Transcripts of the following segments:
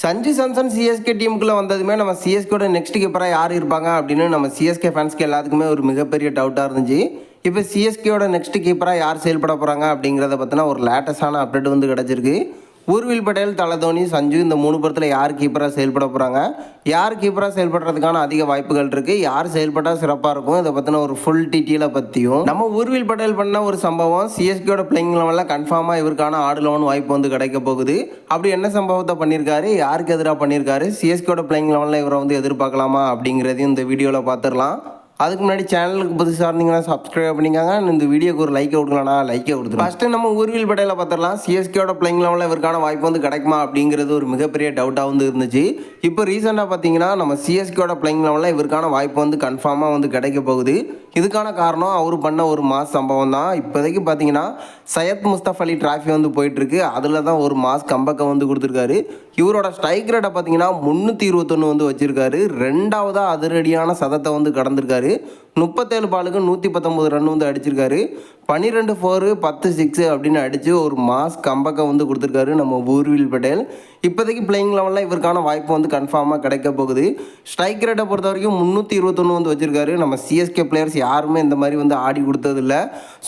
Sanju Samson CSK டீமுக்குள்ளே வந்ததுமே நம்ம சிஎஸ்கேட next கீப்பராக யார் இருப்பாங்க அப்படின்னு நம்ம சிஎஸ்கே ஃபேன்ஸ்க்கு எல்லாத்துக்குமே ஒரு மிகப்பெரிய டவுட்டாக இருந்துச்சு. இப்போ சிஎஸ்கேயோட நெக்ஸ்ட் கீப்பராக யார் செயல்பட போகிறாங்க அப்படிங்கிறத பற்றின ஒரு லேட்டஸ்டான அப்டேட் வந்து கிடச்சிருக்கு. ஊர்வில் பட்டேல், தல தோனி, சஞ்சு இந்த 3 பேர்த்தில் யார் கீப்பராக செயல்பட போகிறாங்க, யார் கீப்பராக செயல்படுறதுக்கான அதிக வாய்ப்புகள் இருக்குது, யார் செயல்பட்டால் சிறப்பாக இருக்கும், இதை பற்றின ஒரு ஃபுல் டீட்டெயிலை பற்றியும் நம்ம ஊர்வில் பட்டேல் பண்ண ஒரு சம்பவம் சிஎஸ்கேயோட பிளேயிங் லெவலில் கன்ஃபார்மாக இவருக்கான ஆடுலவன் வாய்ப்பு வந்து கிடைக்க போகுது. அப்படி என்ன சம்பவத்தை பண்ணியிருக்காரு, யாருக்கு எதிராக பண்ணியிருக்காரு, சிஎஸ்கேயோட பிளேயிங் லெவலில் இவரை வந்து எதிர்பார்க்கலாமா அப்படிங்கிறதையும் இந்த வீடியோவில் பார்த்துடலாம். அதுக்கு முன்னாடி சேனலுக்கு புதுசாக இருந்தீங்கன்னா சப்ஸ்கிரைப் பண்ணிக்காங்க. இந்த வீடியோக்கு ஒரு லைக்கை கொடுக்கலாம்னா லைக்கை கொடுத்துருவோம். ஃபஸ்ட்டு நம்ம ஊர்வில் பட்டேல பார்த்துடலாம். சிஎஸ்கேயோட பிளேயிங் லெவலில் இவருக்கான வாய்ப்பு வந்து கிடைக்குமா அப்படிங்கிறது ஒரு மிகப்பெரிய டவுட்டாக வந்து இருந்துச்சு. இப்போ ரீசெண்டாக பார்த்தீங்கன்னா நம்ம சிஎஸ்கேயோட பிளேயிங் லெவலில் இவருக்கான வாய்ப்பு வந்து கன்ஃபார்மாக வந்து கிடைக்க போகுது. இதுக்கான காரணம் அவர் பண்ண ஒரு மாஸ் சம்பவம் தான். இப்போதைக்கு பார்த்தீங்கன்னா சையத் முஸ்தப் அலி டிராஃபி வந்து போயிட்டுருக்கு. அதில் தான் ஒரு மாஸ் கம்பக்கை வந்து கொடுத்துருக்காரு. இவரோட ஸ்ட்ரைக் ரேட்டை பார்த்தீங்கன்னா 321 வந்து வச்சுருக்காரு. ரெண்டாவதாக அதிரடியான சதத்தை வந்து கடந்திருக்காரு. 37 பாலுக்கு 119 ரன் வந்து அடிச்சிருக்காரு. 12 4 10 6 அப்படின்னு அடித்து ஒரு மாஸ் கம்பக்கை வந்து கொடுத்துருக்காரு நம்ம ஊர்வில் பட்டேல். இப்போதைக்கு பிளேயிங் லெவலில் இவருக்கான வாய்ப்பு வந்து கன்ஃபார்மாக கிடைக்க போகுது. ஸ்ட்ரைக் ரேட்டை பொறுத்த வரைக்கும் 321 வந்து வச்சுருக்காரு. நம்ம சிஎஸ்கே பிளேயர்ஸ் யாருமே இந்த மாதிரி வந்து ஆடி கொடுத்ததில்ல.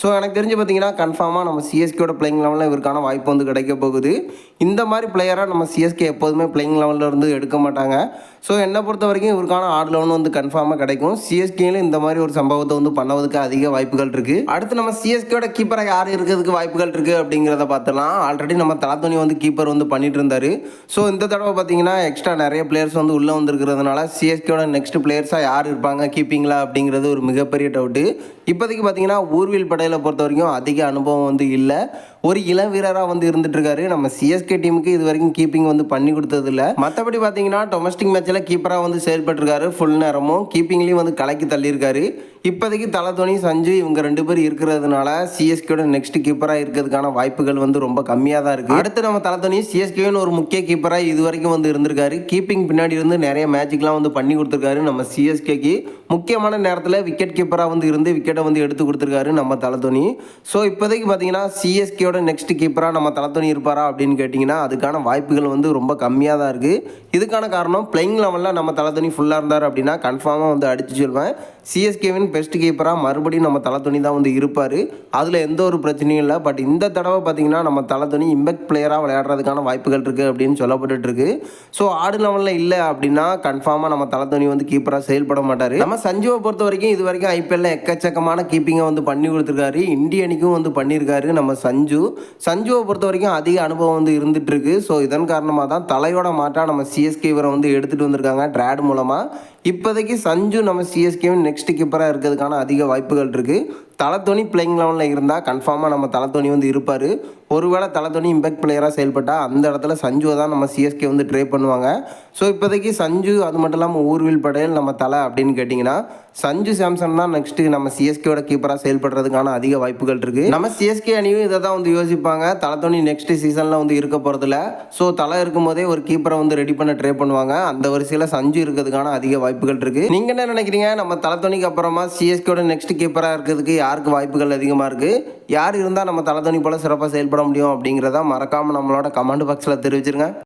ஸோ எனக்கு தெரிஞ்சு பார்த்தீங்கன்னா கன்ஃபார்மாக நம்ம சிஎஸ்கேயோட பிளேயிங் லெவலில் இவருக்கான வாய்ப்பு வந்து கிடைக்க போகுது. இந்த மாதிரி பிளேயராக நம்ம சிஎஸ்கே எப்போதுமே பிளேயிங் லெவலில் இருந்து எடுக்க மாட்டாங்க. ஸோ என்னை பொறுத்த வரைக்கும் இவருக்கான ஆடு லெவன் வந்து கன்ஃபார்மாக கிடைக்கும். சிஎஸ்கேல இந்த மாதிரி ஒரு சம்பவத்தை வந்து பண்ணுவதற்கு அதிக வாய்ப்புகள் இருக்குது. அடுத்து நம்ம சிஎஸ்கேயோட கீப்பராக யார் இருக்கிறதுக்கு வாய்ப்புகள் இருக்குது அப்படிங்கிறத பார்த்துலாம். ஆல்ரெடி நம்ம தல தோனி வந்து கீப்பர் வந்து பண்ணிட்டு இருந்தார். ஸோ இந்த தடவை பார்த்தீங்கன்னா எக்ஸ்ட்ரா நிறைய பிளேயர்ஸ் வந்து உள்ளே வந்துருக்கிறதுனால சிஎஸ்கேயோட நெக்ஸ்ட் பிளேயர்ஸாக யார் இருப்பாங்க கீப்பிங்களா அப்படிங்கிறது ஒரு மிகப்பெரிய டவுட்டு. இப்போதைக்கு பார்த்தீங்கன்னா ஊர்வில் பட்டேலை பொறுத்த வரைக்கும் அதிக அனுபவம் வந்து இல்லை. ஒரு இளம் வீரராக வந்து இருந்துட்டுருக்காரு. நம்ம சிஎஸ்கே டீமுக்கு இது வரைக்கும் கீப்பிங் வந்து பண்ணி கொடுத்ததில்ல. மற்றபடி பார்த்தீங்கன்னா டொமஸ்டிக் மேட்சில் கீப்பராக வந்து செயல்பட்டுருக்காரு. ஃபுல் நேரமும் கீப்பிங்லேயும் வந்து கலக்கி தள்ளியிருக்காரு. இப்போதைக்கு தல தோனி, சஞ்சு இவங்க 2 பேர் இருக்கிறதுனால சிஎஸ்கேயோட நெக்ஸ்ட் கீப்பராக இருக்கிறதுக்கான வாய்ப்புகள் வந்து ரொம்ப கம்மியாக தான் இருக்குது. அடுத்து நம்ம தல தோனி சிஎஸ்கேன்னு ஒரு முக்கிய கீப்பராக இது வரைக்கும் வந்து இருந்திருக்காரு. கீப்பிங் பின்னாடி இருந்து நிறைய மேட்சுக்கெலாம் வந்து பண்ணி கொடுத்துருக்காரு. நம்ம சிஎஸ்கேக்கு முக்கியமான நேரத்தில் விக்கெட் கீப்பராக வந்து இருந்து விக்கெட்டை வந்து எடுத்து கொடுத்துருக்காரு நம்ம தல தோனி. ஸோ இப்போதைக்கு பார்த்தீங்கன்னா சிஎஸ்கேயோட நெக்ஸ்ட் கீப்பராக நம்ம தல தோனி இருப்பாரா அப்படின்னு கேட்டிங்கன்னா அதுக்கான வாய்ப்புகள் வந்து ரொம்ப கம்மியாக தான் இருக்குது. இதுக்கான காரணம் பிளேயிங் லெவலில் நம்ம தல தோனி ஃபுல்லாக இருந்தார் அப்படின்னா கன்ஃபார்மாக வந்து அடித்து சொல்வேன். சிஎஸ்கேவின் பெஸ்ட் கீப்பராக மறுபடியும் நம்ம தல தோனி தான் வந்து இருப்பார். அதில் எந்த ஒரு பிரச்சனையும் இல்லை. பட் இந்த தடவை பார்த்தீங்கன்னா நம்ம தல தோனி இம்பேக்ட் பிளேயராக விளையாடுறதுக்கான வாய்ப்புகள் இருக்குது அப்படின்னு சொல்லப்பட்டுருக்கு. ஸோ ஆடு லெவலில் இல்லை அப்படின்னா கன்ஃபார்மாக நம்ம தல தோனி வந்து கீப்பராக செயல்பட மாட்டார். நம்ம சஞ்சுவை பொறுத்த வரைக்கும் இது வரைக்கும் ஐபிஎல்ல எக்கச்சக்கமான கீப்பிங்கை வந்து பண்ணி கொடுத்துருக்காரு. இந்திய அணிக்கும் வந்து பண்ணியிருக்காரு நம்ம சஞ்சுவை பொறுத்த வரைக்கும் அதிக அனுபவம் வந்து இருந்துட்டு இருக்கு. ஸோ இதன் காரணமாக தான் தலையோட மாற்றாக நம்ம சிஎஸ்கே இவரை வந்து எடுத்துகிட்டு வந்திருக்காங்க ட்ராட் மூலமாக. இப்போதைக்கு சஞ்சு நம்ம சிஎஸ்கேவின் நெக்ஸ்ட் கீப்பராக இருக்கிறதுக்கான அதிக வாய்ப்புகள் இருக்குது. தல தோனி பிளேயிங் லெவலில் இருந்தால் கன்ஃபார்மாக நம்ம தல தோனி வந்து இருப்பார். ஒருவேளை தல தோனி இம்பேக்ட் பிளேயராக செயல்பட்டால் அந்த இடத்துல சஞ்சுவை தான் நம்ம சிஎஸ்கே வந்து ட்ரை பண்ணுவாங்க. ஸோ இப்போதைக்கு சஞ்சு, அது மட்டும் இல்லாமல் ஊர்வில் பட்டேல், நம்ம தலை அப்படின்னு கேட்டிங்கன்னா சஞ்சு சாம்சன் தான் நெக்ஸ்ட்டு நம்ம சிஎஸ்கேயோட கீப்பராக செயல்படுறதுக்கான அதிக வாய்ப்புகள் இருக்குது. நம்ம சிஎஸ்கே அணியும் இதை தான் வந்து யோசிப்பாங்க. தல தோனி நெக்ஸ்ட் சீசனில் வந்து இருக்க போகிறதில்ல. ஸோ தலை இருக்கும் போதே ஒரு கீப்பரை வந்து ரெடி பண்ண ட்ரை பண்ணுவாங்க. அந்த வரிசையில் சஞ்சு இருக்கிறதுக்கான அதிக வாய்ப்புகள் இருக்குது. நீங்கள் என்ன நினைக்கிறீங்க? நம்ம தல தோனிக்கு அப்புறமா சிஎஸ்கேயோட நெக்ஸ்ட் கீப்பராக இருக்கிறதுக்கு யாருக்கு வாய்ப்புகள் அதிகமாக இருக்குது? யார் இருந்தால் நம்ம தல தோனி போல் சிறப்பாக செயல்பட முடியும் அப்படிங்கிறத மறக்காமல் நம்மளோட கமெண்ட் பாக்ஸில் தெரிவிச்சிருங்க.